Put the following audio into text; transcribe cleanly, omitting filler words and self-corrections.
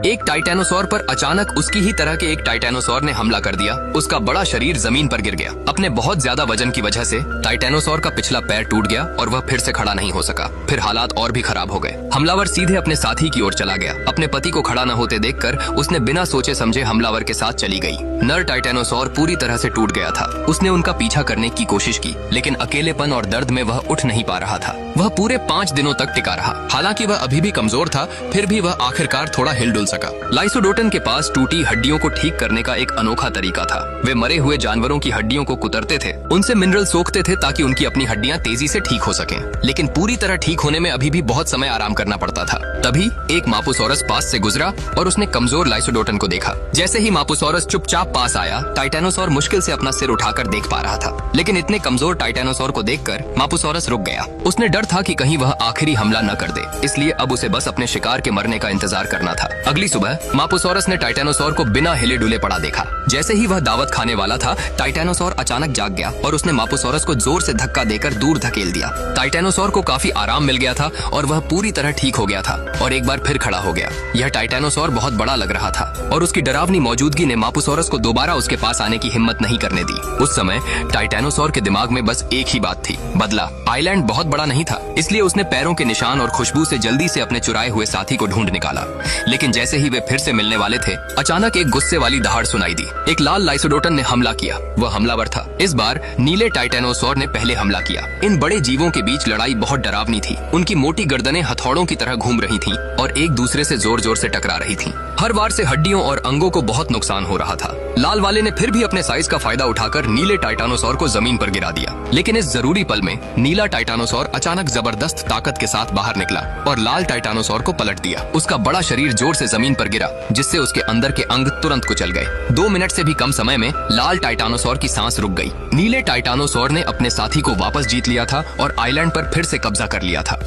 एक टाइटेनोसॉर पर अचानक उसकी ही तरह के एक टाइटेनोसॉर ने हमला कर दिया। उसका बड़ा शरीर जमीन पर गिर गया। अपने बहुत ज्यादा वजन की वजह से टाइटेनोसॉर का पिछला पैर टूट गया और वह फिर से खड़ा नहीं हो सका। फिर हालात और भी खराब हो गए। हमलावर सीधे अपने साथी की ओर चला गया। अपने पति को खड़ा न होते देखकर उसने बिना सोचे समझे हमलावर के साथ चली गई। नर टाइटेनोसॉर पूरी तरह से टूट गया था। उसने उनका पीछा करने की कोशिश की, लेकिन अकेलेपन और दर्द में वह उठ नहीं पा रहा था। वह पूरे 5 दिनों तक टिका रहा। हालांकि वह अभी भी कमजोर था, फिर भी वह आखिरकार थोड़ा हिलडुल सका। लाइसोडोटन के पास टूटी हड्डियों को ठीक करने का एक अनोखा तरीका था। वे मरे हुए जानवरों की हड्डियों को कुतरते थे, उनसे मिनरल सोखते थे ताकि उनकी अपनी हड्डियां तेजी से ठीक हो सकें। लेकिन पूरी तरह ठीक होने में अभी भी बहुत समय आराम करना पड़ता था। तभी एक मापुसोरस पास से गुजरा और उसने कमजोर लाइसोडोटन को देखा। जैसे ही मापुसोरस चुपचाप पास आया, टाइटेनोसॉर मुश्किल से अपना सिर उठाकर देख पा रहा था। लेकिन इतने कमजोर टाइटेनोसॉर को देखकर मापुसोरस रुक गया। उसने डर था कि कहीं वह आखिरी हमला न कर दे, इसलिए अब उसे बस अपने शिकार के मरने का इंतजार करना था। अगली सुबह मापुसोरस ने टाइटेनोसॉर को बिना हिले डुले पड़ा देखा। जैसे ही वह दावत खाने वाला था, टाइटेनोसॉर अचानक जाग गया और उसने मापुसोरस को जोर से धक्का देकर दूर धकेल दिया। टाइटेनोसॉर को काफी आराम मिल गया था और वह पूरी तरह ठीक हो गया था और एक बार फिर खड़ा हो गया। यह टाइटेनोसॉर बहुत बड़ा लग रहा था और उसकी डरावनी मौजूदगी ने मापुसोरस को दोबारा उसके पास आने की हिम्मत नहीं करने दी। उस समय टाइटेनोसॉर के दिमाग में बस एक ही बात थी, बदला। आइलैंड बहुत बड़ा नहीं था, इसलिए उसने पैरों के निशान और खुशबू से जल्दी से अपने चुराए हुए साथी को ढूंढ निकाला। लेकिन जैसे ही वे फिर से मिलने वाले थे, अचानक एक गुस्से वाली दहाड़ सुनाई दी। एक लाल लाइसोडोटन ने हमला किया। वह हमलावर था। इस बार नीले टाइटेनोसॉर ने पहले हमला किया। इन बड़े जीवों के बीच लड़ाई बहुत डरावनी थी। उनकी मोटी गर्दनें हथौड़ों की तरह घूम रही थीं और एक दूसरे से जोर जोर से टकरा रही थीं। हर बार से हड्डियों और अंगों को बहुत नुकसान हो रहा था। लाल वाले ने फिर भी अपने साइज का फायदा उठाकर नीले टाइटेनोसॉर को जमीन पर गिरा दिया। लेकिन इस जरूरी पल में नीला टाइटेनोसॉर अचानक जबरदस्त ताकत के साथ बाहर निकला और लाल टाइटेनोसॉर को पलट दिया। उसका बड़ा शरीर जोर से जमीन पर गिरा, जिससे उसके अंदर के अंग तुरंत कुचल गए। 2 मिनट से भी कम समय में लाल टाइटेनोसॉर की सांस रुक गई। नीले टाइटेनोसॉर ने अपने साथी को वापस जीत लिया था और आइलैंड पर फिर से कब्जा कर लिया था।